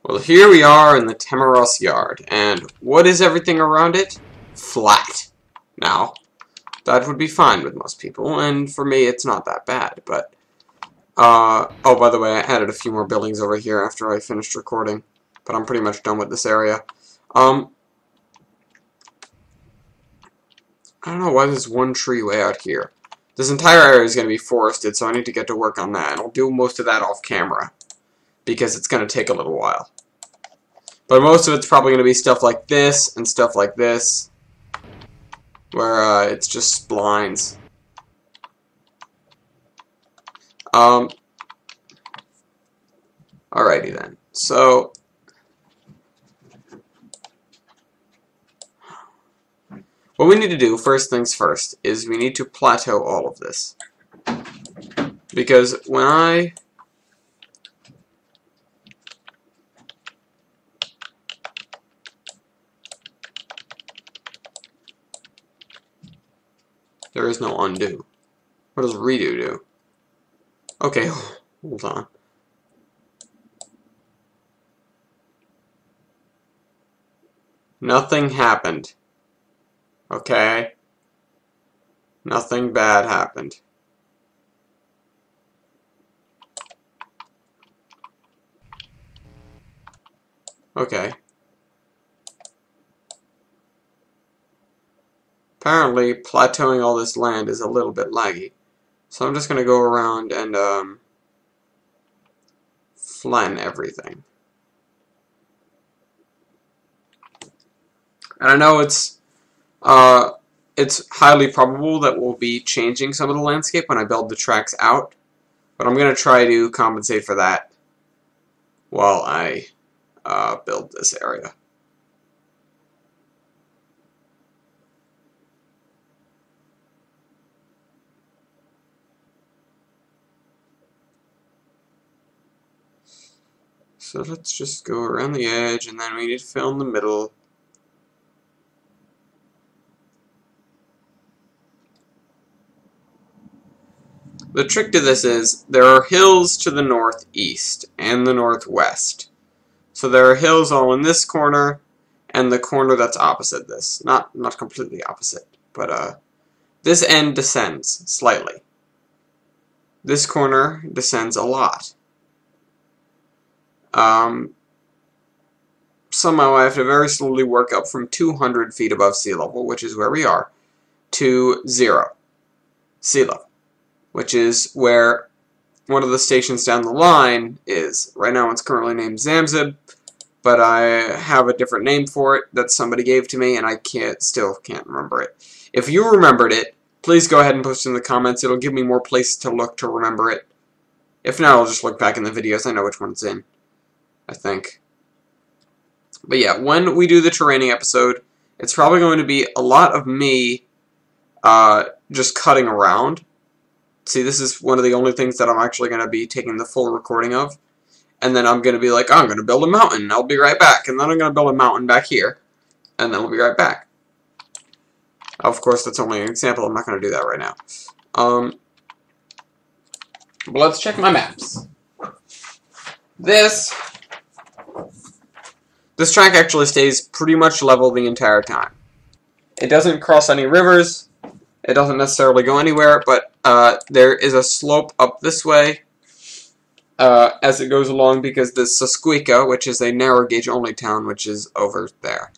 Well, here we are in the Temmeros yard, and what is everything around it? Flat. Now, that would be fine with most people, and for me it's not that bad, but, oh, by the way, I added a few more buildings over here after I finished recording, but I'm pretty much done with this area. I don't know why there's one tree way out here. This entire area is going to be forested, so I need to get to work on that, and I'll do most of that off camera, because it's going to take a little while. But most of it's probably going to be stuff like this, and stuff like this, where it's just splines. Alrighty then. So, what we need to do, first things first, is we need to plateau all of this. Because when there is no undo. What does redo do? Okay, hold on. Nothing happened. Okay? Nothing bad happened. Okay. Apparently, plateauing all this land is a little bit laggy. So I'm just going to go around and flatten everything. And I know it's highly probable that we'll be changing some of the landscape when I build the tracks out, but I'm going to try to compensate for that while I build this area. So let's just go around the edge, and then we need to fill in the middle. The trick to this is there are hills to the northeast and the northwest. So there are hills all in this corner and the corner that's opposite this. Not completely opposite, but this end descends slightly. This corner descends a lot. Somehow I have to very slowly work up from 200 feet above sea level, which is where we are, to 0 sea level, which is where one of the stations down the line is. Right now it's currently named Zamzib, but I have a different name for it that somebody gave to me, and I still can't remember it. If you remembered it, please go ahead and post it in the comments. It'll give me more places to look to remember it. If not, I'll just look back in the videos. I know which one it's in, I think. But yeah, when we do the terraining episode, it's probably going to be a lot of me just cutting around. See, this is one of the only things that I'm actually going to be taking the full recording of. And then I'm going to be like, oh, I'm going to build a mountain. I'll be right back. And then I'm going to build a mountain back here. And then we'll be right back. Of course, that's only an example. I'm not going to do that right now. But let's check my maps. This track actually stays pretty much level the entire time. It doesn't cross any rivers. It doesn't necessarily go anywhere, but there is a slope up this way as it goes along because the Susquehanna, which is a narrow gauge only town, which is over there.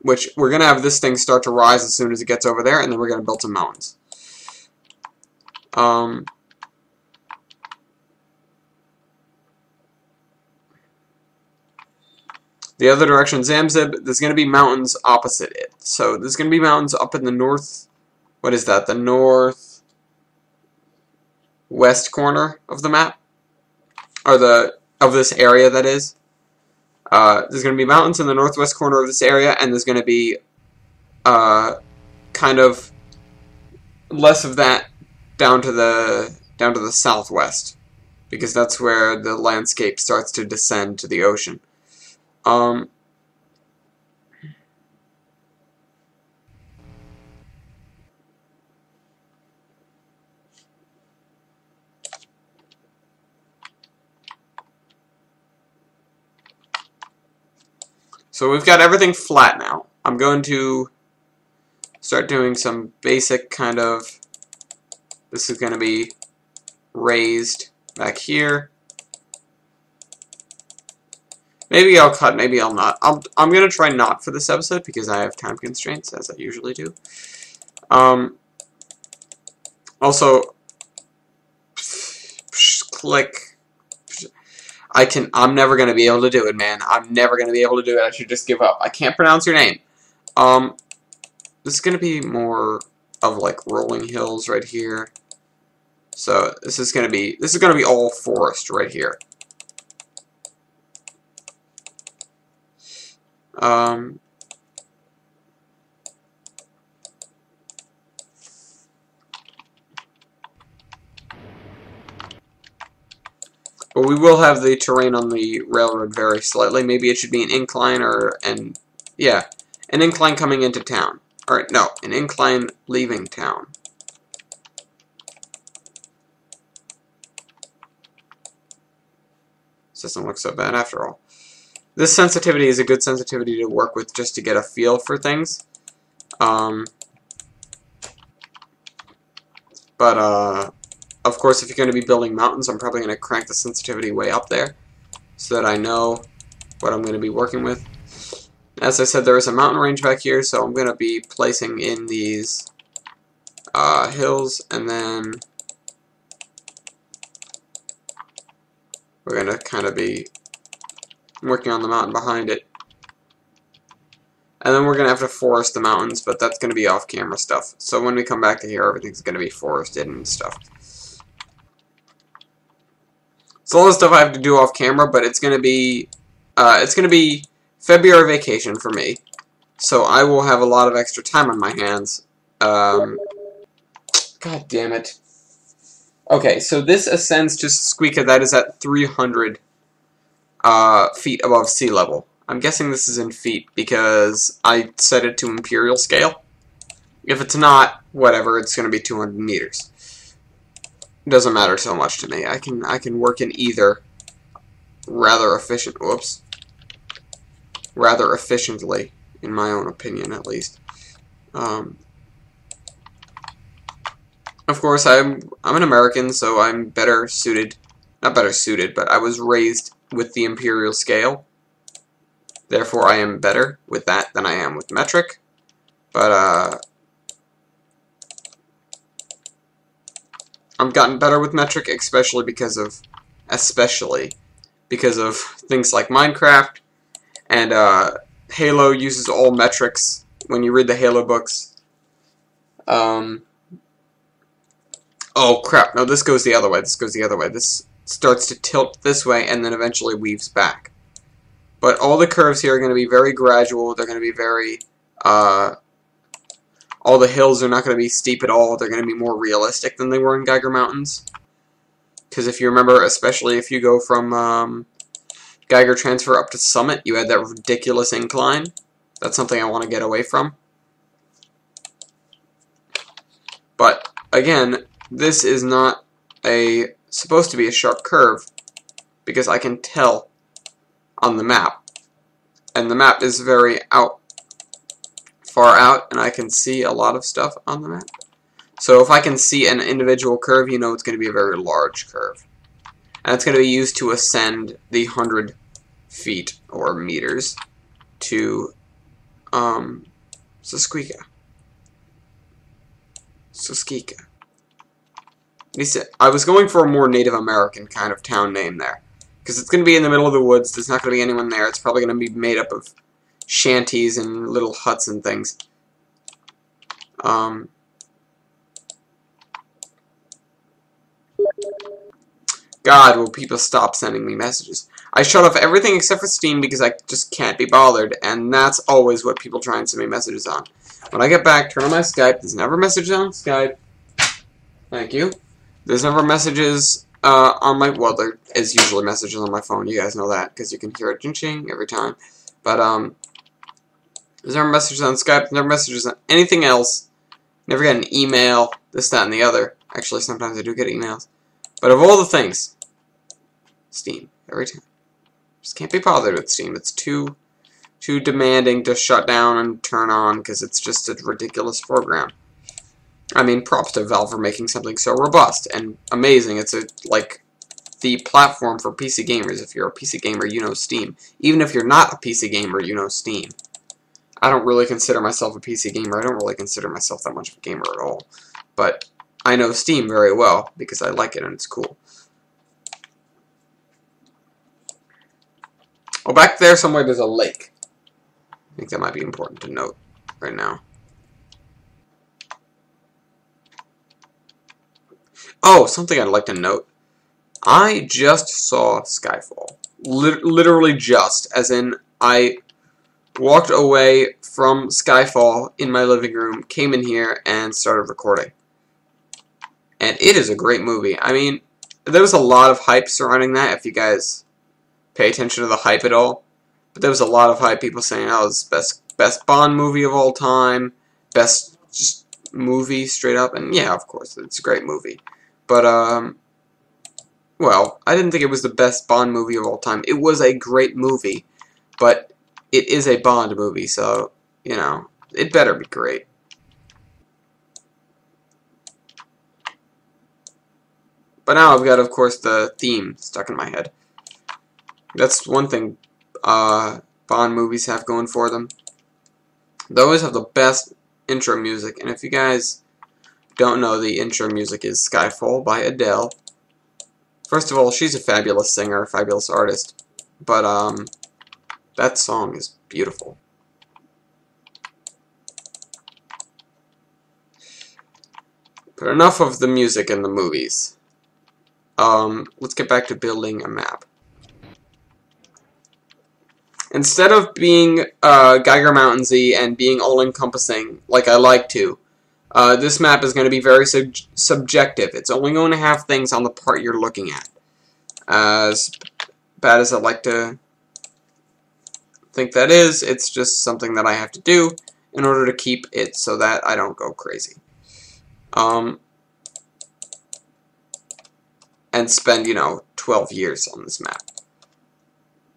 Which we're going to have this thing start to rise as soon as it gets over there, and then we're going to build some mountains. The other direction, Zamzib, there's going to be mountains opposite it. So there's going to be mountains up in the north. What is that? The northwest corner of the map, or of this area, that is. There's going to be mountains in the northwest corner of this area, and there's going to be kind of less of that down to the southwest, because that's where the landscape starts to descend to the ocean. So we've got everything flat now. I'm going to start doing some basic kind of, this is going to be raised back here. Maybe I'll cut, maybe I'll not. I'm going to try not for this episode because I have time constraints, as I usually do. Also, click. I'm never going to be able to do it, man. I'm never going to be able to do it. I should just give up. I can't pronounce your name. This is going to be more of like rolling hills right here. So this is going to be all forest right here. But we will have the terrain on the railroad vary slightly. Maybe it should be an incline an incline coming into town. Alright, no, an incline leaving town. This doesn't look so bad after all. This sensitivity is a good sensitivity to work with just to get a feel for things. Of course, if you're going to be building mountains, I'm probably going to crank the sensitivity way up there so that I know what I'm going to be working with. As I said, there is a mountain range back here, so I'm going to be placing in these hills, and then we're going to kind of be working on the mountain behind it. And then we're going to have to forest the mountains, but that's going to be off-camera stuff. So when we come back to here, everything's going to be forested and stuff. It's all the stuff I have to do off-camera, but it's going to be February vacation for me. So I will have a lot of extra time on my hands. God damn it. Okay, so this ascends to Squeaka. That is at 300 feet above sea level. I'm guessing this is in feet because I set it to imperial scale. If it's not, whatever, it's going to be 200 meters. It doesn't matter so much to me. I can work in either rather efficiently, in my own opinion, at least. Of course, I'm an American, so I'm better suited. Not better suited, but I was raised with the imperial scale. Therefore, I am better with that than I am with metric. But, I've gotten better with metric, especially because of things like Minecraft, and, Halo uses all metrics when you read the Halo books. Oh, crap. No, this goes the other way. This goes the other way. This starts to tilt this way and then eventually weaves back. But all the curves here are going to be very gradual. They're going to be very, all the hills are not going to be steep at all. They're going to be more realistic than they were in Geiger Mountains. Because if you remember, especially if you go from Geiger Transfer up to Summit, you had that ridiculous incline. That's something I want to get away from. But, again, this is not supposed to be a sharp curve, because I can tell on the map. And the map is very far out, and I can see a lot of stuff on the map. So if I can see an individual curve, you know it's going to be a very large curve. And it's going to be used to ascend the 100 feet or meters to Squeaka. I was going for a more Native American kind of town name there. Because it's going to be in the middle of the woods. There's not going to be anyone there. It's probably going to be made up of shanties and little huts and things. God, will people stop sending me messages? I shut off everything except for Steam because I just can't be bothered, and that's always what people try and send me messages on. When I get back, turn on my Skype. There's never messages on Skype. Thank you. There's never messages on my, well, there is usually messages on my phone. You guys know that because you can hear it ching every time. But there's never messages on Skype. Never messages on anything else. Never get an email. This, that, and the other. Actually, sometimes I do get emails. But of all the things, Steam every time. Just can't be bothered with Steam. It's too too demanding to shut down and turn on because it's just a ridiculous program. I mean, props to Valve for making something so robust and amazing. It's like the platform for PC gamers. If you're a PC gamer, you know Steam. Even if you're not a PC gamer, you know Steam. I don't really consider myself a PC gamer. I don't really consider myself that much of a gamer at all. But I know Steam very well because I like it and it's cool. Oh, back there somewhere there's a lake. I think that might be important to note right now. Oh, something I'd like to note. I just saw Skyfall. Literally just, as in I walked away from Skyfall in my living room, came in here, and started recording. And it is a great movie. I mean, there was a lot of hype surrounding that, if you guys pay attention to the hype at all. But there was a lot of hype, people saying, oh, it's best Bond movie of all time, best just movie straight up, and yeah, of course, it's a great movie. But, well, I didn't think it was the best Bond movie of all time. It was a great movie, but it is a Bond movie, so, you know, it better be great. But now I've got, of course, the theme stuck in my head. That's one thing Bond movies have going for them. They always have the best intro music, and if you guys don't know, the intro music is Skyfall by Adele. First of all, she's a fabulous singer, a fabulous artist, but that song is beautiful. But enough of the music in the movies. Let's get back to building a map. Instead of being Geiger Mountain-y and being all-encompassing like I like to, this map is going to be very subjective. It's only going to have things on the part you're looking at. As bad as I'd like to think that is, it's just something that I have to do in order to keep it so that I don't go crazy. And spend, you know, 12 years on this map.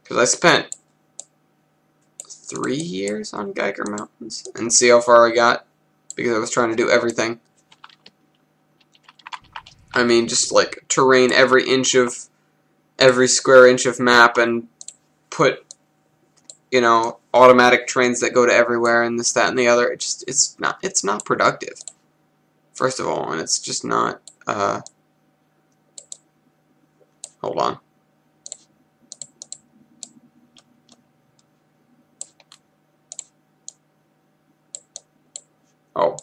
Because I spent 3 years on Geiger Mountains. And see how far I got. Because I was trying to do everything. I mean, just like terrain every square inch of map and put, you know, automatic trains that go to everywhere and this, that, and the other. It's not productive. First of all, and it's just not, hold on. Oh.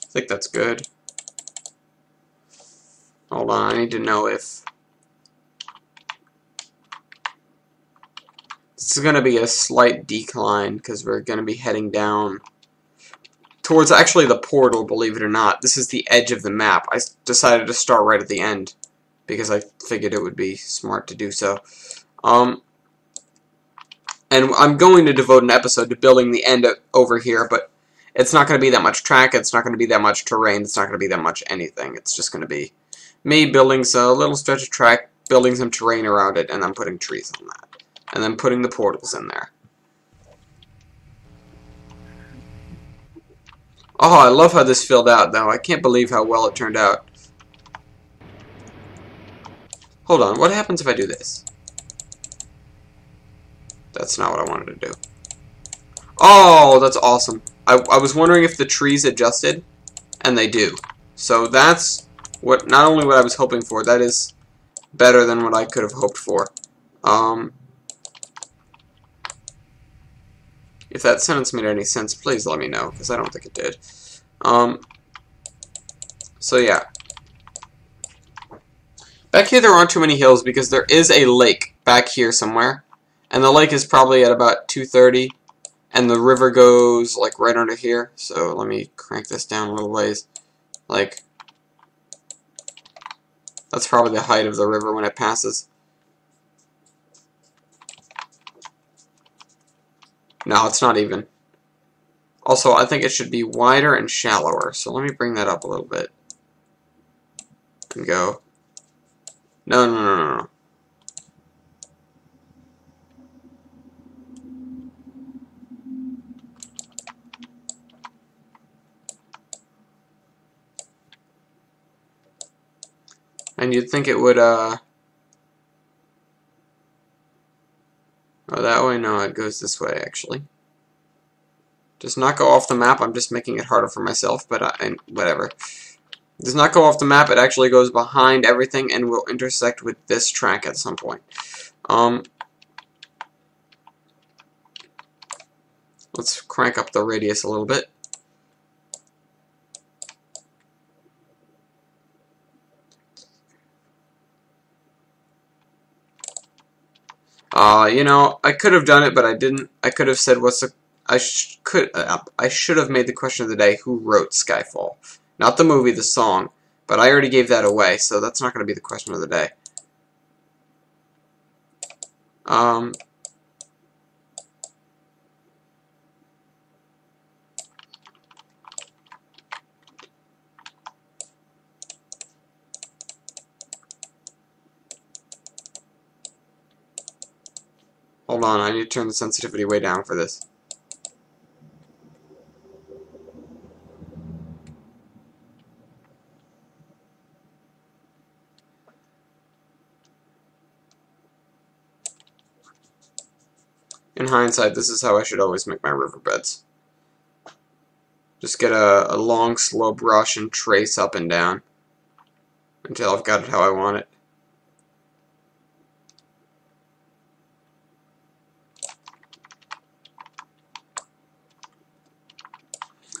I think that's good. Hold on, I need to know if this is going to be a slight decline because we're going to be heading down towards actually the portal, believe it or not. This is the edge of the map. I decided to start right at the end because I figured it would be smart to do so. And I'm going to devote an episode to building the end over here, but it's not going to be that much track, it's not going to be that much terrain, it's not going to be that much anything. It's just going to be me building a little stretch of track, building some terrain around it, and then putting trees on that. And then putting the portals in there. Oh, I love how this filled out, though. I can't believe how well it turned out. Hold on, what happens if I do this? That's not what I wanted to do. Oh, that's awesome. I was wondering if the trees adjusted, and they do. So that's what, not only what I was hoping for, that is better than what I could have hoped for. If that sentence made any sense, please let me know, because I don't think it did. So yeah. Back here there aren't too many hills, because there is a lake back here somewhere. And the lake is probably at about 230. And the river goes, like, right under here. So let me crank this down a little ways. Like, that's probably the height of the river when it passes. No, it's not even. Also, I think it should be wider and shallower, so let me bring that up a little bit. And go. No, no, no, no, no. And you'd think it would, Oh, that way? No, it goes this way, actually. Does not go off the map. I'm just making it harder for myself, but whatever. Does not go off the map. It actually goes behind everything and will intersect with this track at some point. Let's crank up the radius a little bit. You know, I could have done it, but I didn't. I could have said, "What's the?" I should have made the question of the day: Who wrote Skyfall? Not the movie, the song. But I already gave that away, so that's not going to be the question of the day. Hold on, I need to turn the sensitivity way down for this. In hindsight, this is how I should always make my riverbeds. Just get a long, slow brush and trace up and down until I've got it how I want it.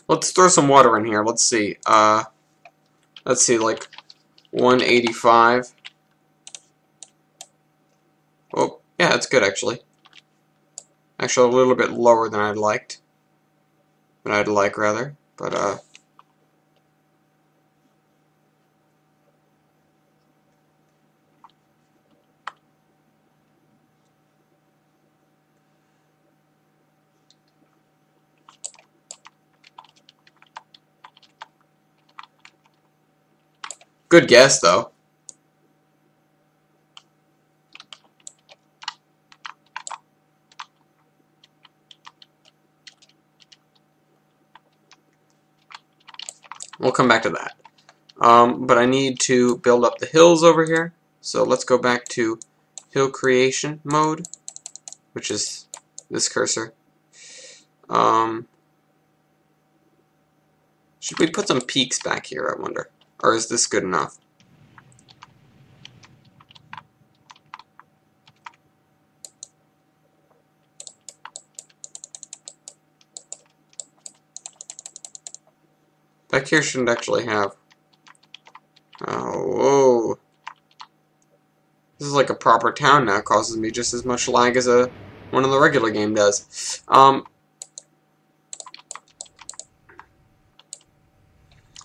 Let's throw some water in here. Let's see. Like 185. Oh, yeah, that's good actually. Actually, a little bit lower than I'd like, rather. But good guess though. We'll come back to that. But I need to build up the hills over here. So let's go back to hill creation mode, which is this cursor. Should we put some peaks back here, I wonder? Or is this good enough? Back here shouldn't actually have... Oh, whoa. This is like a proper town now. It causes me just as much lag as one in the regular game does.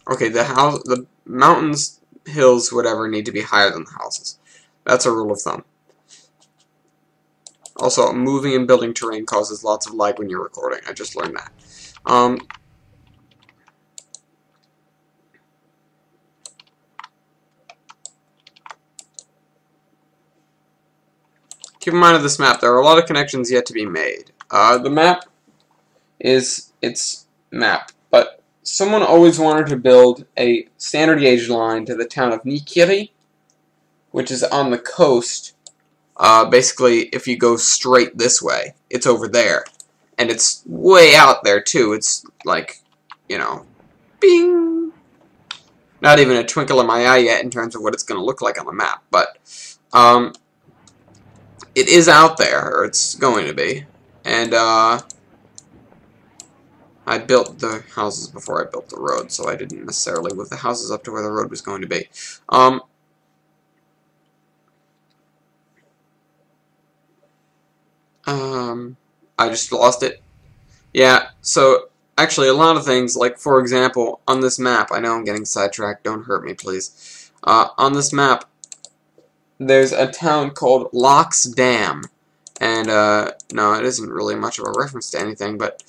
Okay, the mountains, hills, whatever, need to be higher than the houses. That's a rule of thumb. Also, moving and building terrain causes lots of lag when you're recording. I just learned that. Keep in mind of this map, there are a lot of connections yet to be made. The map is its map, but someone always wanted to build a standard gauge line to the town of Nikiri, which is on the coast. Basically, if you go straight this way, it's over there. And it's way out there, too. It's like, you know, bing! Not even a twinkle in my eye yet in terms of what it's going to look like on the map, but it is out there, or it's going to be. And I built the houses before I built the road, so I didn't necessarily move the houses up to where the road was going to be. I just lost it. Yeah, so actually a lot of things, like for example, on this map, I know I'm getting sidetracked, don't hurt me please. On this map, there's a town called Locks Dam, And, no, it isn't really much of a reference to anything, but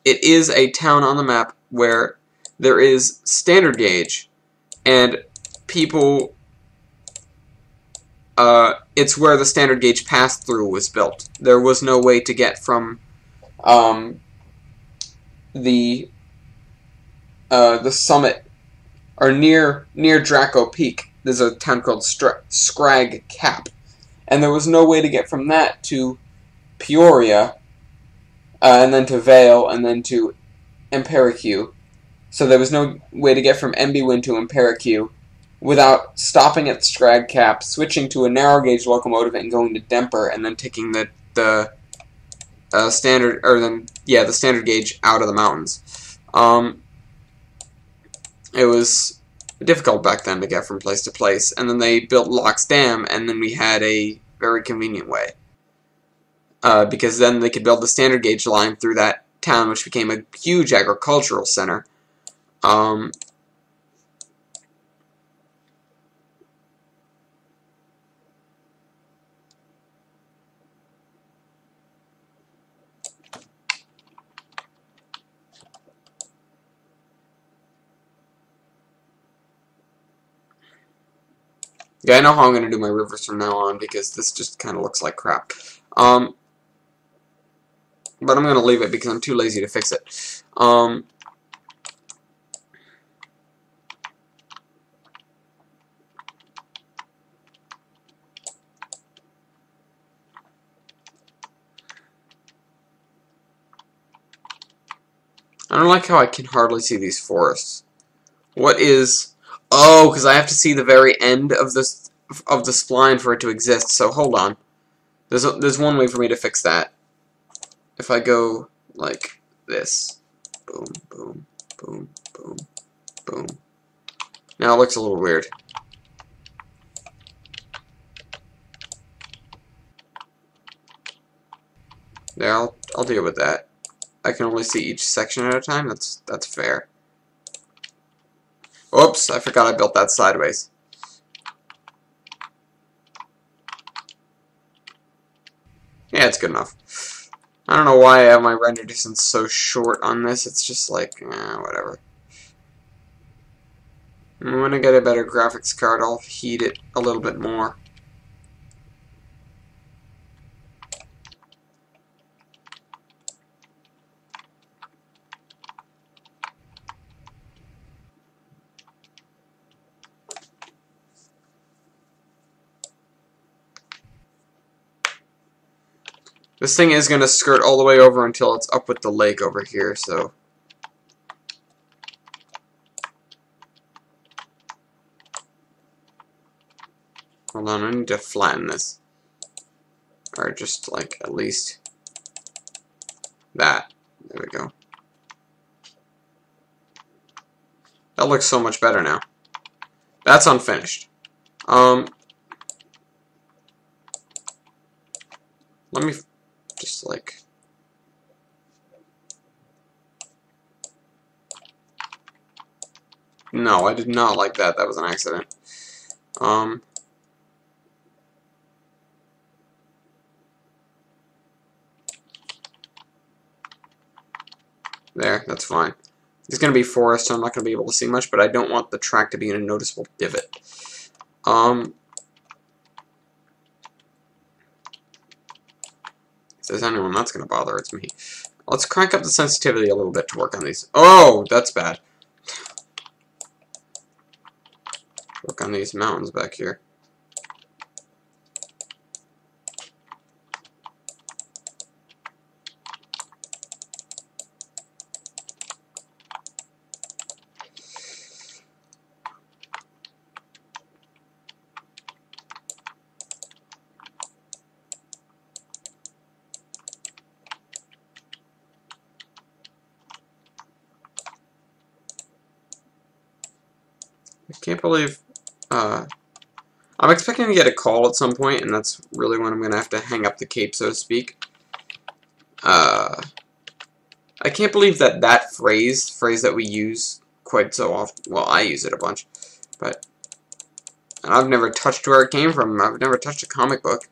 it is a town on the map where there is standard gauge, and people, it's where the standard gauge pass-through was built. There was no way to get from, the summit, or near Draco Peak. There's a town called Scrag Cap, and there was no way to get from that to Peoria, and then to Vale, and then to Empirique. So there was no way to get from Embywin to Empirique without stopping at Scrag Cap, switching to a narrow gauge locomotive, and going to Demper, and then taking the standard, or then the standard gauge out of the mountains. It was difficult back then to get from place to place, and then they built Locke's Dam, and then we had a very convenient way. Because then they could build the standard gauge line through that town, which became a huge agricultural center. Yeah, I know how I'm going to do my rivers from now on, because this just kind of looks like crap. But I'm going to leave it because I'm too lazy to fix it. I don't like how I can hardly see these forests. What is... Oh, because I have to see the very end of the spline for it to exist, so hold on. There's one way for me to fix that. If I go like this. Boom, boom, boom, boom, boom. Now it looks a little weird. There, I'll deal with that. I can only see each section at a time. That's fair. Oops, I forgot I built that sideways. Yeah, it's good enough. I don't know why I have my render distance so short on this. It's just like, whatever. And when I get a better graphics card, I'll heat it a little bit more. This thing is going to skirt all the way over until it's up with the lake over here, so... Hold on, I need to flatten this. Or just, like, at least... that. There we go. That looks so much better now. That's unfinished. Let me... just like... No, I did not like that. That was an accident. There, that's fine. It's going to be forest, so I'm not going to be able to see much, but I don't want the track to be in a noticeable divot. If there's anyone that's going to bother, it's me. Let's crank up the sensitivity a little bit to work on these. Oh, that's bad. Work on these mountains back here. I can't believe, I'm expecting to get a call at some point, and that's really when I'm going to have to hang up the cape, so to speak. I can't believe that phrase that we use quite so often, well, I use it a bunch, but, and I've never touched where it came from. I've never touched a comic book.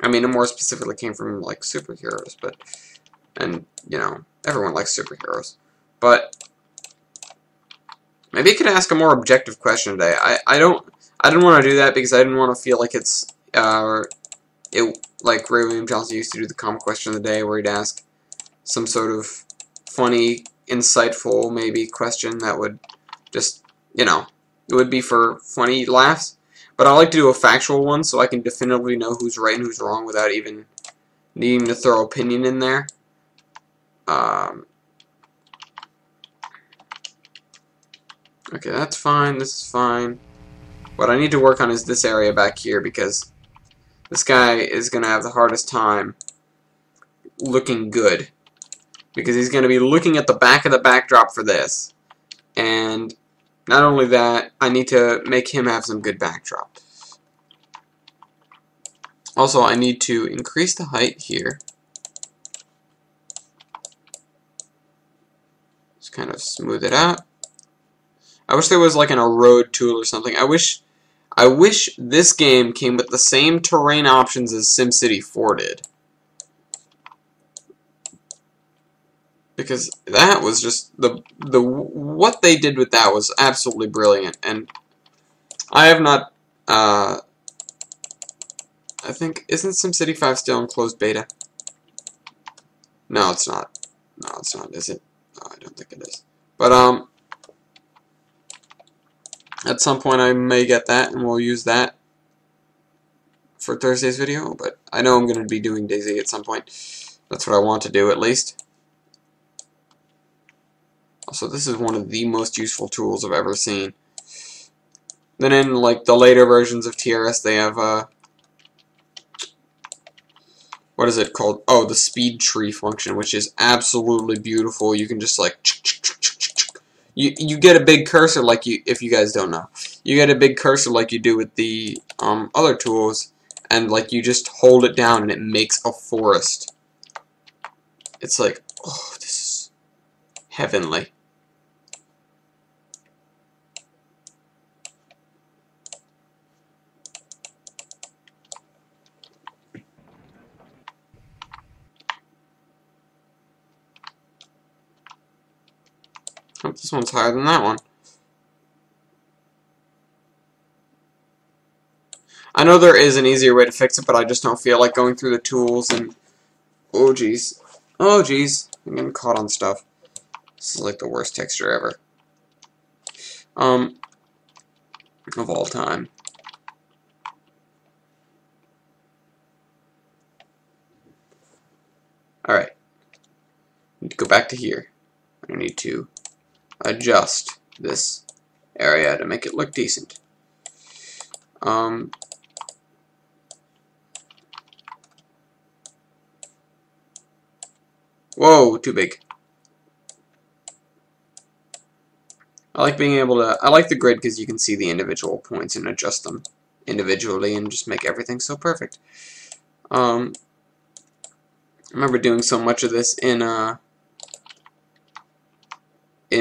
I mean, it more specifically came from, like, superheroes, but, and, you know, everyone likes superheroes. But maybe you could ask a more objective question today. I didn't want to do that because I didn't want to feel like it's, like Ray William Johnson used to do the common question of the day where he'd ask some sort of funny, insightful, maybe, question that would just, you know, it would be for funny laughs. But I like to do a factual one so I can definitively know who's right and who's wrong without even needing to throw opinion in there. Okay, that's fine, this is fine. What I need to work on is this area back here because this guy is going to have the hardest time looking good. Because he's going to be looking at the back of the backdrop for this. And not only that, I need to make him have some good backdrop. Also, I need to increase the height here. Just kind of smooth it out. I wish there was like a road tool or something. I wish this game came with the same terrain options as SimCity 4 did. Because that was just what they did with that was absolutely brilliant, and I have not. I think isn't SimCity 5 still in closed beta? No, it's not. No, it's not. Is it? No, I don't think it is. But at some point I may get that, and we'll use that for Thursday's video. But I know I'm going to be doing DayZ at some point. That's what I want to do at least. Also, this is one of the most useful tools I've ever seen. Then in like the later versions of TRS, they have what is it called? Oh, the speed tree function, which is absolutely beautiful. You can just like you get a big cursor like if you guys don't know, you get a big cursor like you do with the other tools, and like you just hold it down and it makes a forest. It's like, oh, this is heavenly. Oh, this one's higher than that one. I know there is an easier way to fix it, but I just don't feel like going through the tools and... Oh, jeez. Oh, jeez. I'm getting caught on stuff. This is like the worst texture ever. Of all time. Alright. Need to go back to here. I need to adjust this area to make it look decent. Whoa, too big. I like being able to, I like the grid because you can see the individual points and adjust them individually and just make everything so perfect. I remember doing so much of this in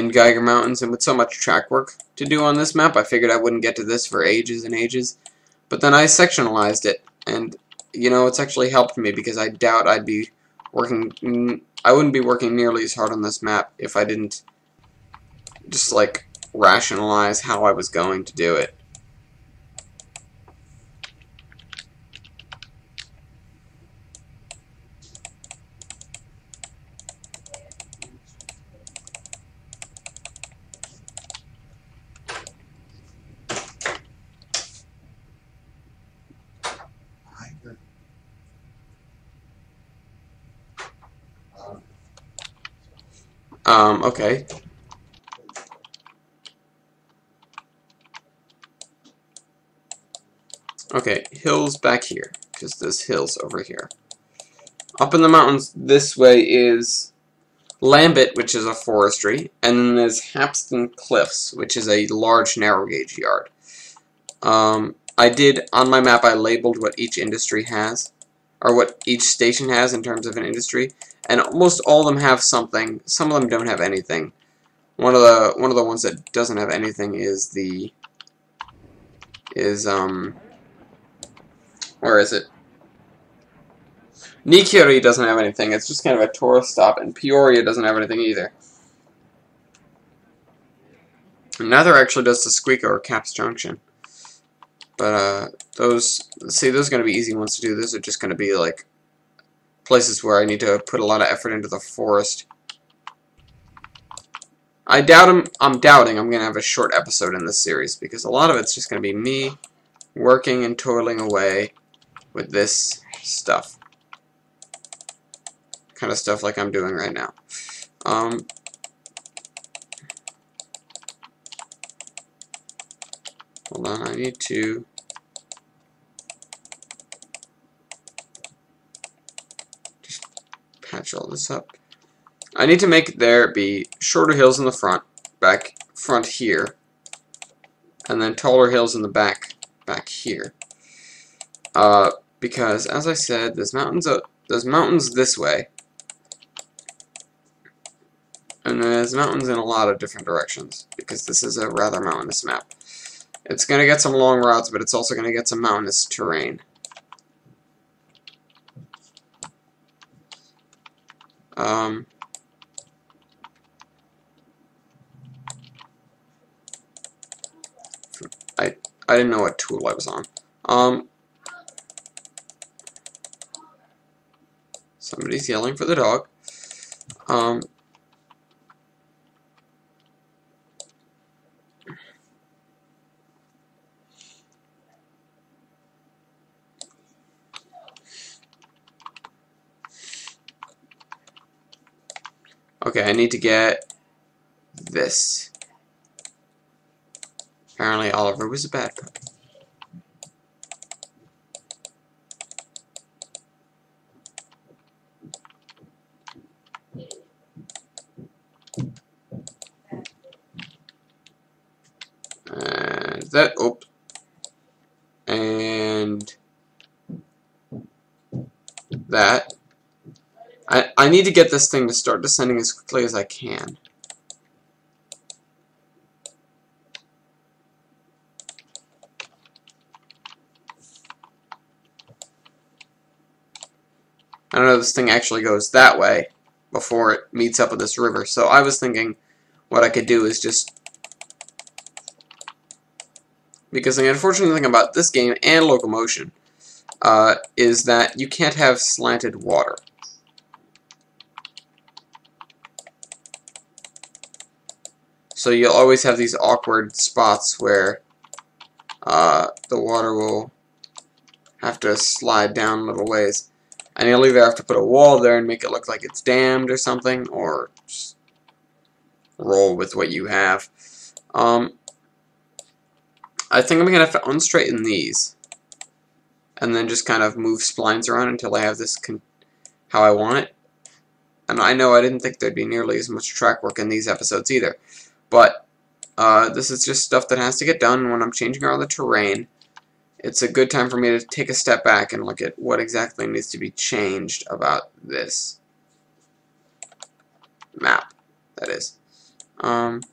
Geiger Mountains, and with so much track work to do on this map, I figured I wouldn't get to this for ages and ages. But then I sectionalized it, and, you know, it's actually helped me because I doubt I'd be working, I wouldn't be working nearly as hard on this map if I didn't just, like, rationalize how I was going to do it. Okay. Okay, hills back here, because there's hills over here. Up in the mountains this way is Lambert, which is a forestry, and then there's Hapston Cliffs, which is a large narrow gauge yard. I did, on my map, I labeled what each industry has, or what each station has in terms of an industry, and almost all of them have something. Some of them don't have anything. One of the ones that doesn't have anything is where is it? Nikiri doesn't have anything. It's just kind of a tourist stop, and Peoria doesn't have anything either. And neither actually does Tosquica or Caps Junction. But those are going to be easy ones to do. Those are just going to be like places where I need to put a lot of effort into the forest. I'm doubting I'm going to have a short episode in this series because a lot of it's just going to be me working and toiling away with this stuff. Kind of stuff like I'm doing right now. Hold on, I need to just patch all this up. I need to make there be shorter hills in the front here, and then taller hills in the back here. Because as I said, there's mountains this way, and there's mountains in a lot of different directions because this is a rather mountainous map. It's going to get some long routes, but it's also going to get some mountainous terrain. I didn't know what tool I was on. Somebody's yelling for the dog. Okay, I need to get this. Apparently Oliver was a bad puppy. And that, oops. And that. I need to get this thing to start descending as quickly as I can. I don't know if this thing actually goes that way before it meets up with this river. So I was thinking what I could do is just... Because the unfortunate thing about this game and Locomotion is that you can't have slanted water. So you'll always have these awkward spots where the water will have to slide down little ways. And you'll either have to put a wall there and make it look like it's dammed or something, or just roll with what you have. I think I'm going to have to unstraighten these. And then just kind of move splines around until I have this how I want it. And I know I didn't think there'd be nearly as much track work in these episodes either. But this is just stuff that has to get done when I'm changing around the terrain. It's a good time for me to take a step back and look at what exactly needs to be changed about this map, that is. Not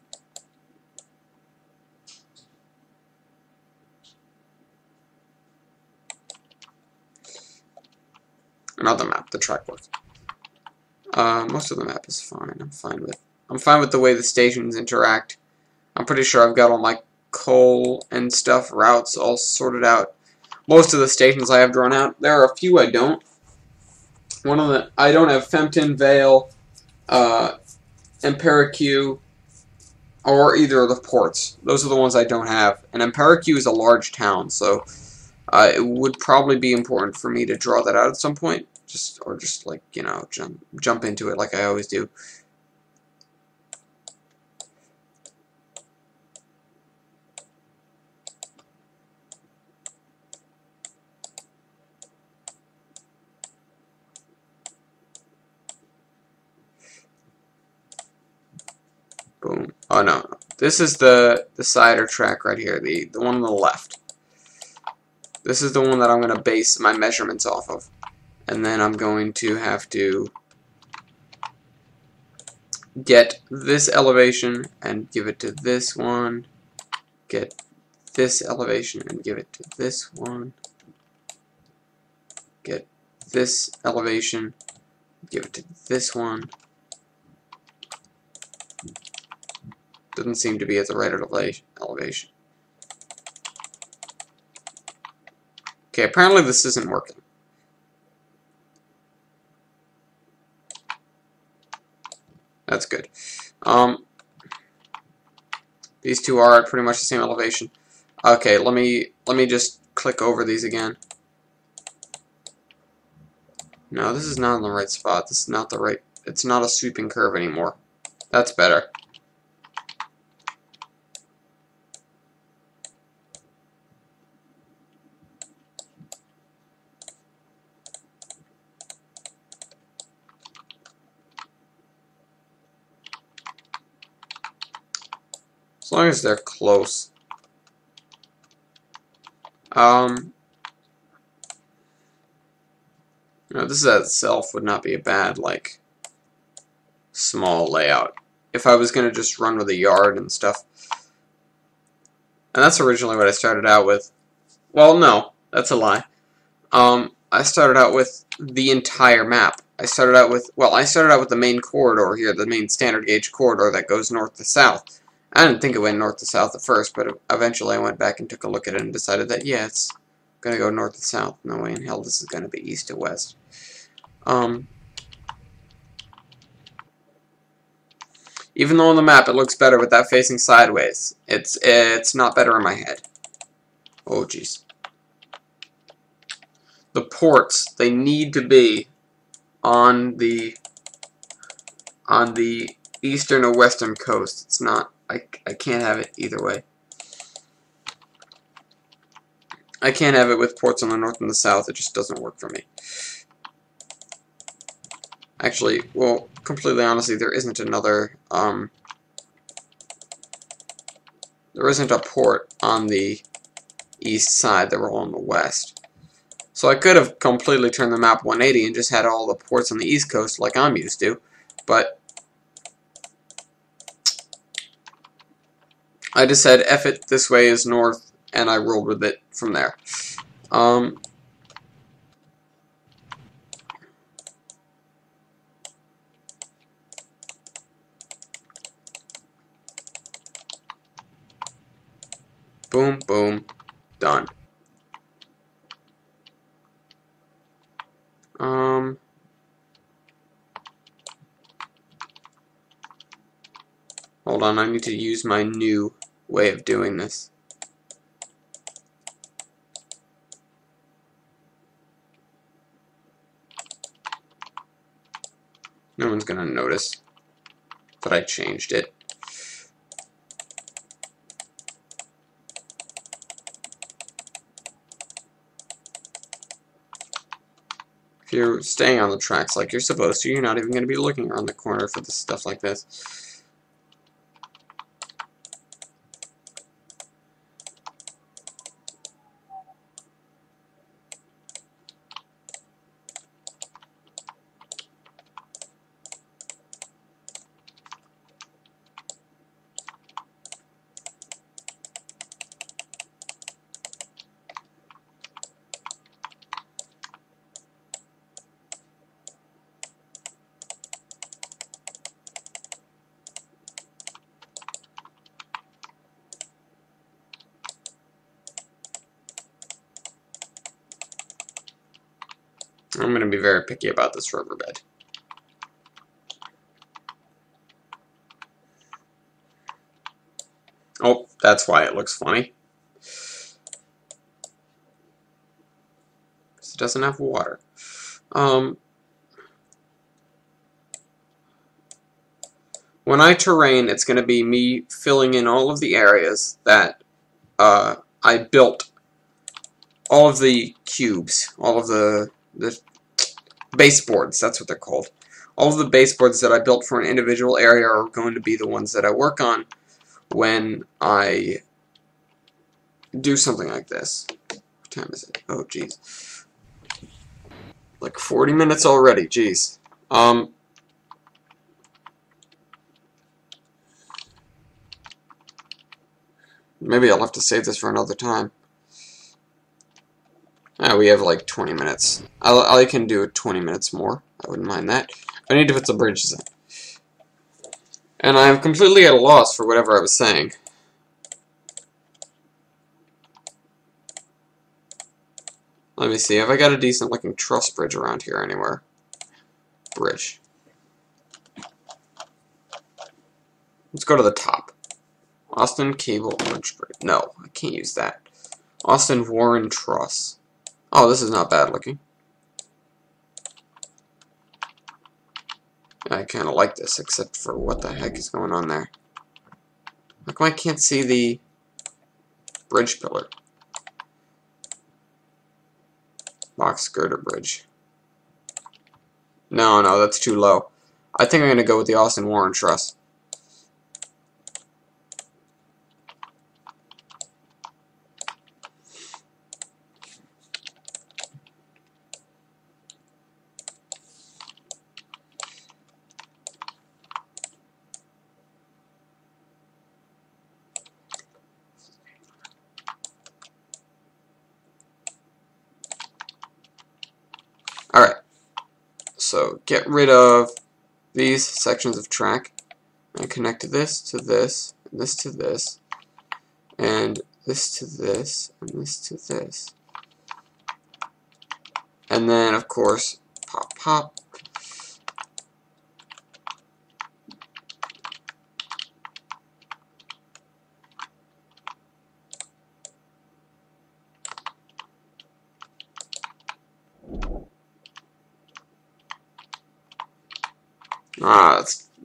the map, the track work. Most of the map is fine. I'm fine with the way the stations interact. I'm pretty sure I've got all my coal and stuff routes all sorted out. Most of the stations I have drawn out. There are a few I don't. I don't have Fempton, Vale, Empirique, or either of the ports. Those are the ones I don't have. And Empirique is a large town, so it would probably be important for me to draw that out at some point. Just like, you know, jump into it like I always do. Boom. Oh no. This is the cider track right here, the one on the left. This is the one that I'm going to base my measurements off of. And then I'm going to have to get this elevation and give it to this one. Get this elevation and give it to this one. Get this elevation, give it to this one. Doesn't seem to be at the right elevation. Okay, apparently this isn't working. That's good. These two are at pretty much the same elevation. Okay, let me just click over these again. No, this is not in the right spot. This is not the right. It's not a sweeping curve anymore. That's better. As long as they're close. You know, this itself would not be a bad, like, small layout. If I was going to just run with a yard and stuff. And that's originally what I started out with. Well, no, that's a lie. I started out with the entire map. I started out with the main corridor here, the main standard gauge corridor that goes north to south. I didn't think it went north to south at first, but eventually I went back and took a look at it and decided that, yeah, it's going to go north to south. No way in hell this is going to be east to west. Even though on the map it looks better with that facing sideways, it's not better in my head. Oh, jeez. The ports, they need to be on the eastern or western coast. It's not, I can't have it either way. I can't have it with ports on the north and the south. It just doesn't work for me. Actually, well, completely honestly, there isn't another, there isn't a port on the east side. They're all on the west. So I could have completely turned the map 180 and just had all the ports on the east coast like I'm used to, but I just said, F it, this way is north, and I rolled with it from there. Boom, boom, done. Hold on, I need to use my new way of doing this. No one's gonna notice that I changed it. If you're staying on the tracks like you're supposed to, you're not even gonna be looking around the corner for this stuff like this. I'm going to be very picky about this riverbed. Oh, that's why it looks funny. Because it doesn't have water. When I terrain, it's going to be me filling in all of the areas that I built. All of the cubes, all of the baseboards, that's what they're called. All of the baseboards that I built for an individual area are going to be the ones that I work on when I do something like this. What time is it? Oh, jeez. Like 40 minutes already, jeez. Maybe I'll have to save this for another time. We have like 20 minutes. I can do 20 minutes more. I wouldn't mind that. I need to put some bridges in. And I'm completely at a loss for whatever I was saying. Let me see. Have I got a decent looking truss bridge around here anywhere? Bridge. Let's go to the top. Austin Cable Bridge. No, I can't use that. Austin Warren Truss. Oh, this is not bad looking. I kind of like this, except for what the heck is going on there. How come I can't see the bridge pillar? Box girder bridge. No, that's too low. I think I'm going to go with the Austin Warren Truss. Alright, so get rid of these sections of track and connect this to this, and this to this, and this to this, and this to this. And then, of course, pop, pop.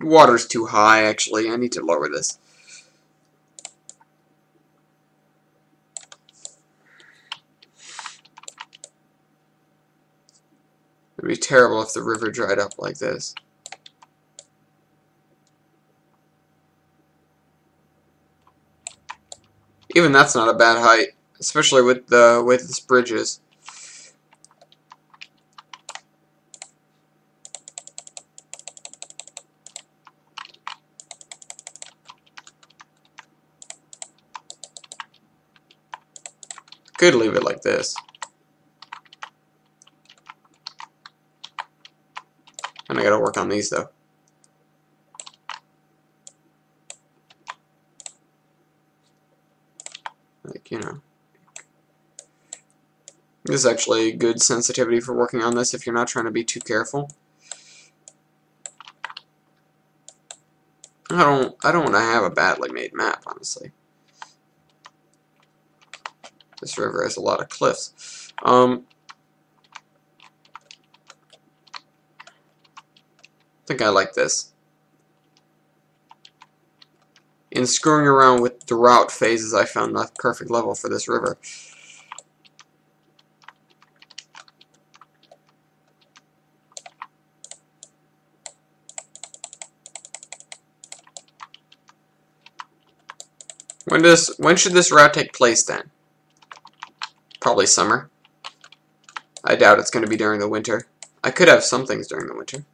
Water's too high, actually. I need to lower this. It'd be terrible if the river dried up like this. Even that's not a bad height, especially with the way this bridge is. Could leave it like this. And I gotta work on these though. Like, you know. This is actually good sensitivity for working on this if you're not trying to be too careful. I don't want to have a badly made map, honestly. This river has a lot of cliffs. I think I like this. In screwing around with the route phases, I found the perfect level for this river. When should this route take place then? Probably summer. I doubt it's going to be during the winter. I could have some things during the winter.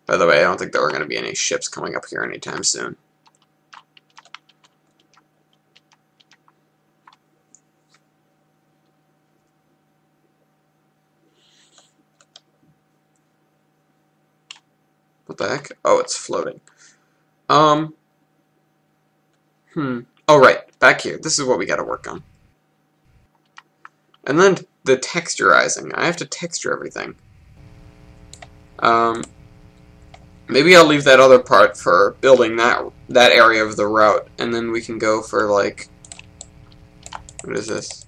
By the way, I don't think there are going to be any ships coming up here anytime soon. What the heck? Oh, it's floating. Oh, right. Back here. This is what we got to work on. And then the texturizing. I have to texture everything. Maybe I'll leave that other part for building that area of the route, and then we can go for, like, what is this?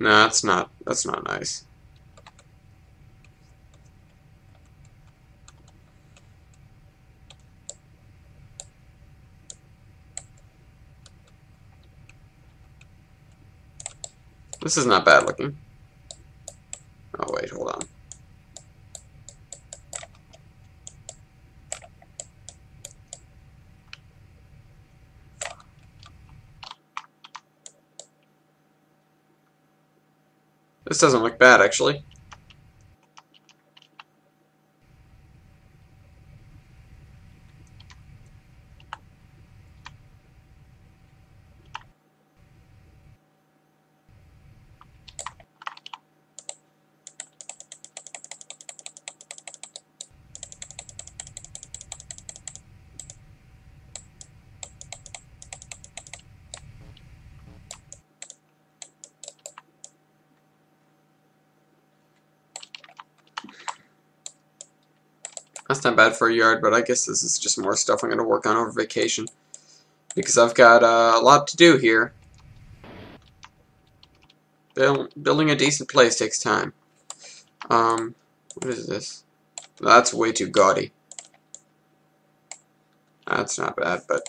No, that's not nice. This is not bad looking. Oh wait, hold on. This doesn't look bad, actually. That's not bad for a yard, but I guess this is just more stuff I'm going to work on over vacation. Because I've got a lot to do here. Building a decent place takes time. What is this? That's way too gaudy. That's not bad, but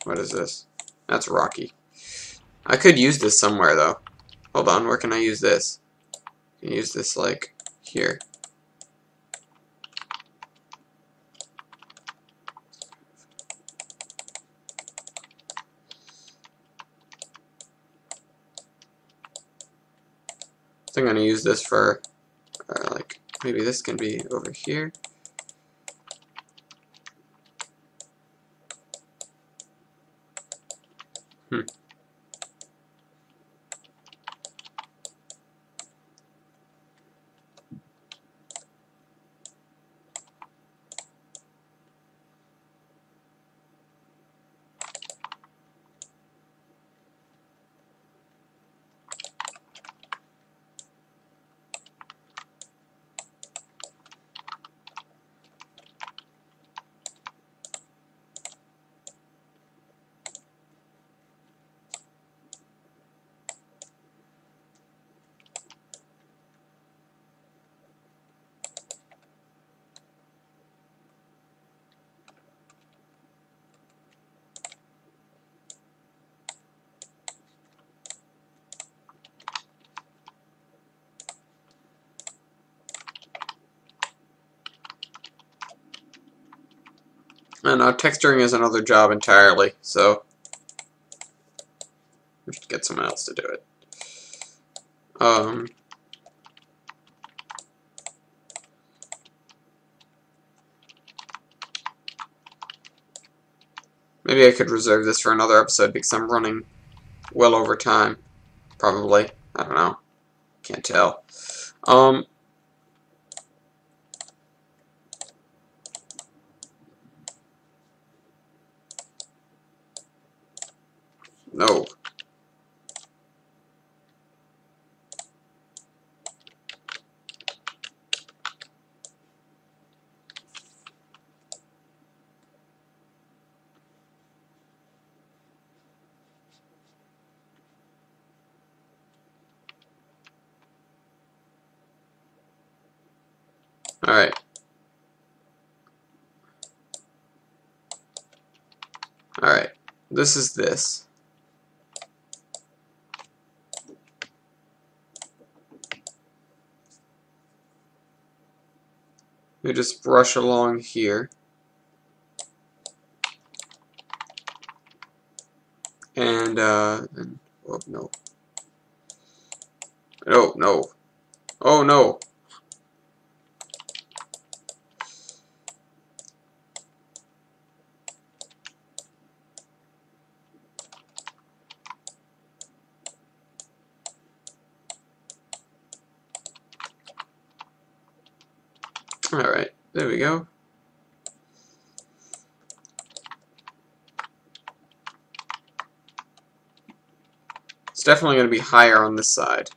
what is this? That's rocky. I could use this somewhere, though. Hold on, where can I use this? I can use this, like, here. I think I'm going to use this for, like, maybe this can be over here. And texturing is another job entirely, so we should get someone else to do it. Maybe I could reserve this for another episode because I'm running well over time. Probably. I don't know. Can't tell. No. Alright. Alright. This is this. We just brush along here. And, oh, no. Oh, no. Oh, no. Alright, there we go. It's definitely going to be higher on this side.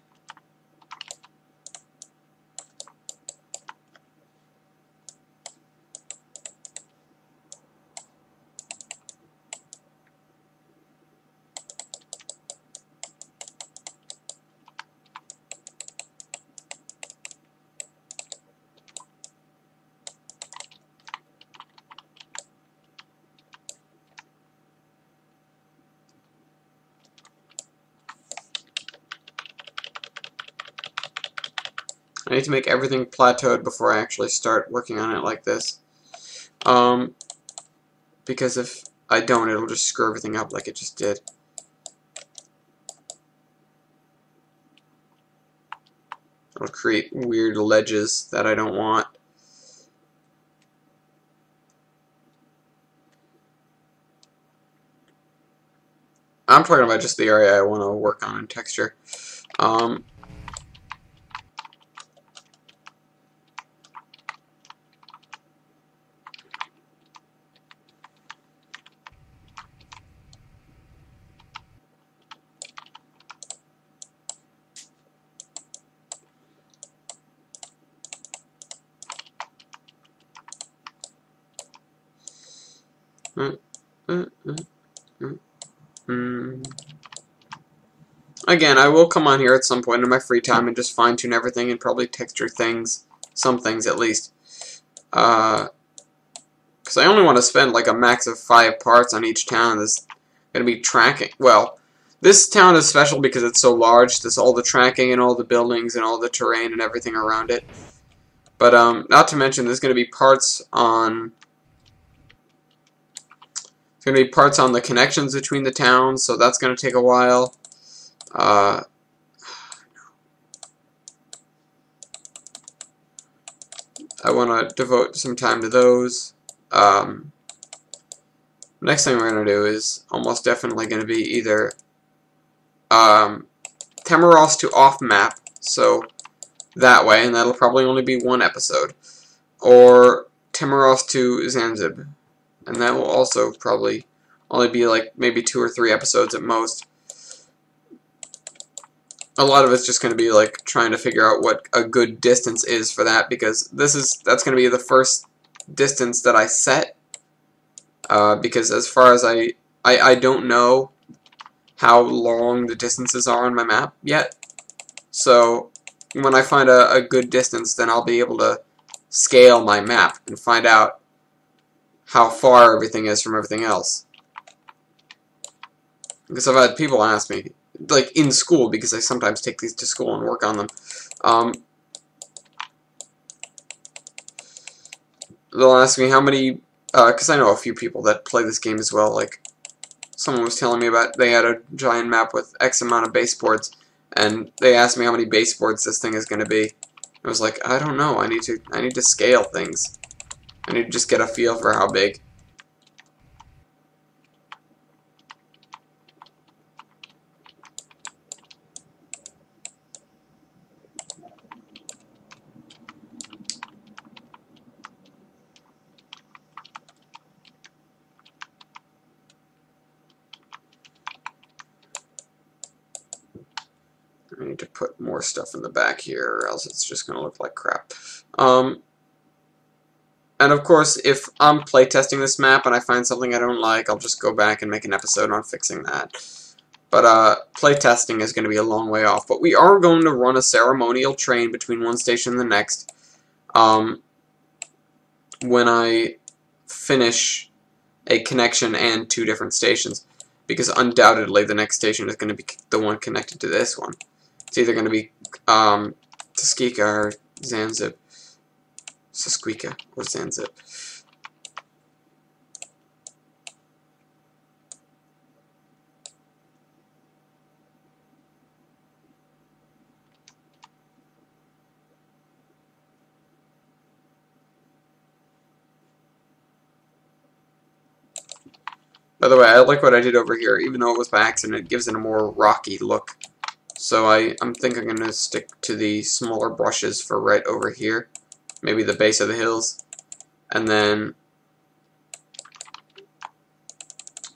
I need to make everything plateaued before I actually start working on it like this. Because if I don't, it'll just screw everything up like it just did. It'll create weird ledges that I don't want. I'm talking about just the area I want to work on in texture. Mm, mm, mm, mm, mm. Again, I will come on here at some point in my free time and just fine-tune everything and probably texture things, some things at least. Because I only want to spend like a max of 5 parts on each town that's going to be tracking. Well, this town is special because it's so large. There's all the tracking and all the buildings and all the terrain and everything around it. But not to mention, there's going to be parts on. There's going to be parts on the connections between the towns, so that's going to take a while. I want to devote some time to those. Next thing we're going to do is almost definitely going to be either Temmeros to off-map, so that way, and that'll probably only be 1 episode, or Temmeros to Zanzib, and that will also probably only be like maybe 2 or 3 episodes at most. A lot of it's just going to be like trying to figure out what a good distance is for that, because that's going to be the first distance that I set, because as far as I don't know how long the distances are on my map yet, so when I find a good distance, then I'll be able to scale my map and find out how far everything is from everything else. Because I've had people ask me, like in school, because I sometimes take these to school and work on them. They'll ask me how many, because I know a few people that play this game as well. Like someone was telling me about they had a giant map with X amount of baseboards, and they asked me how many baseboards this thing is going to be. I was like, I don't know. I need to scale things. I need to just get a feel for how big. I need to put more stuff in the back here, or else it's just going to look like crap. And of course, if I'm playtesting this map and I find something I don't like, I'll just go back and make an episode on fixing that. But playtesting is going to be a long way off. But we are going to run a ceremonial train between one station and the next when I finish a connection and 2 different stations. Because undoubtedly the next station is going to be the one connected to this one. It's either going to be Tuskika or Zanzib. Susqueaka or Zanzib. By the way, I like what I did over here, even though it was by accident. It gives it a more rocky look. So I'm thinking I'm going to stick to the smaller brushes for right over here. Maybe the base of the hills. And then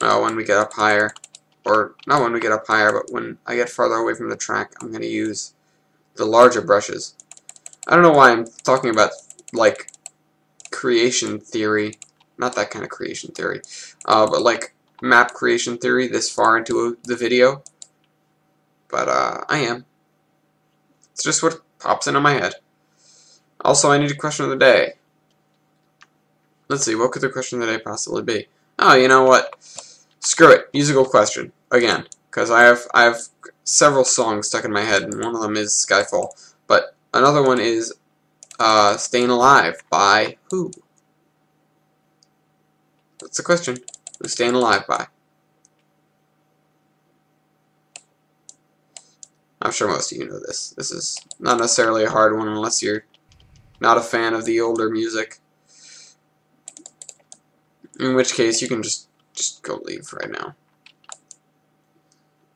when we get up higher, or not when we get up higher, but when I get farther away from the track, I'm going to use the larger brushes. I don't know why I'm talking about, like, creation theory. Not that kind of creation theory. But, like, map creation theory this far into the video. But, I am. It's just what pops into my head. Also, I need a question of the day. Let's see, what could the question of the day possibly be? Oh, you know what? Screw it. Musical question. Again. Because I have several songs stuck in my head, and one of them is Skyfall. But another one is Stayin Alive by who? That's the question. Who's Stayin Alive by? I'm sure most of you know this. This is not necessarily a hard one unless you're not a fan of the older music. In which case, you can just go leave right now.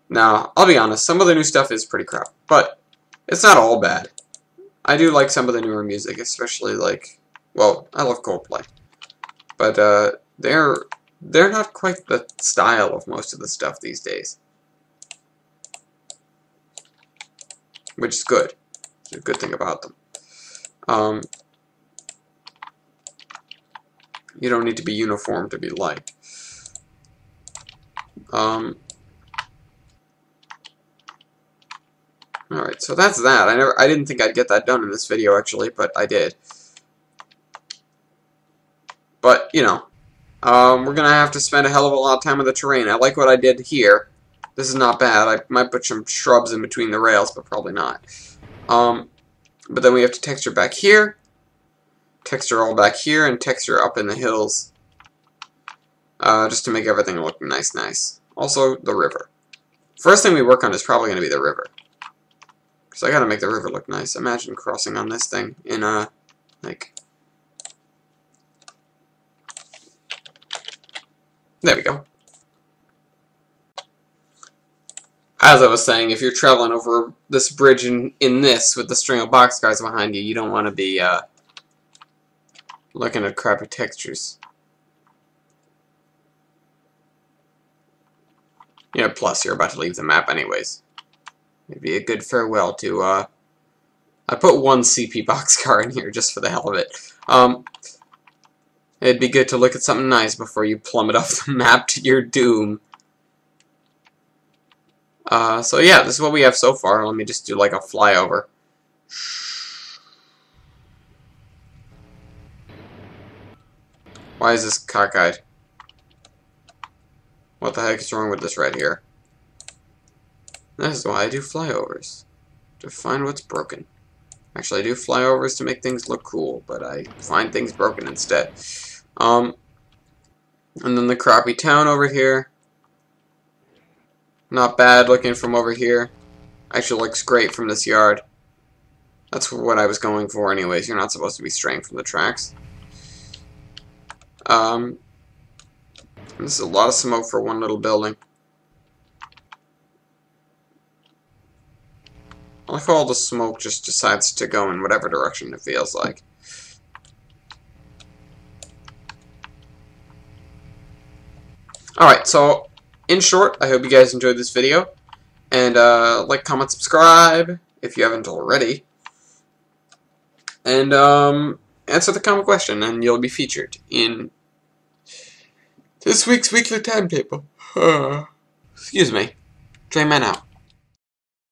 Now, I'll be honest, some of the new stuff is pretty crap, but it's not all bad. I do like some of the newer music, especially like, well, I love Coldplay, but they're not quite the style of most of the stuff these days, which is good. It's a good thing about them. You don't need to be uniform to be liked. Alright, so that's that. I didn't think I'd get that done in this video, actually, but I did. But, you know, we're gonna have to spend a hell of a lot of time with the terrain. I like what I did here. This is not bad. I might put some shrubs in between the rails, but probably not. But then we have to texture back here, texture all back here, and texture up in the hills. Just to make everything look nice. Also, the river. First thing we work on is probably going to be the river. Because I gotta make the river look nice. Imagine crossing on this thing in like... There we go. As I was saying, if you're traveling over this bridge in this with the string of boxcars behind you, you don't want to be looking at crappy textures. Yeah, plus you're about to leave the map anyways. Maybe a good farewell to, I put one CP boxcar in here just for the hell of it. It'd be good to look at something nice before you plummet off the map to your doom. So yeah, this is what we have so far. Let me just do like a flyover. Why is this cockeyed? What the heck is wrong with this right here? This is why I do flyovers. To find what's broken. Actually, I do flyovers to make things look cool, but I find things broken instead. And then the crappy town over here. Not bad looking from over here. Actually looks great from this yard. That's what I was going for anyways. You're not supposed to be straying from the tracks. This is a lot of smoke for one little building. I like how all the smoke just decides to go in whatever direction it feels like. Alright, so in short, I hope you guys enjoyed this video. And like, comment, subscribe if you haven't already. And answer the comment question and you'll be featured in this week's weekly timetable. Excuse me. J-Man out.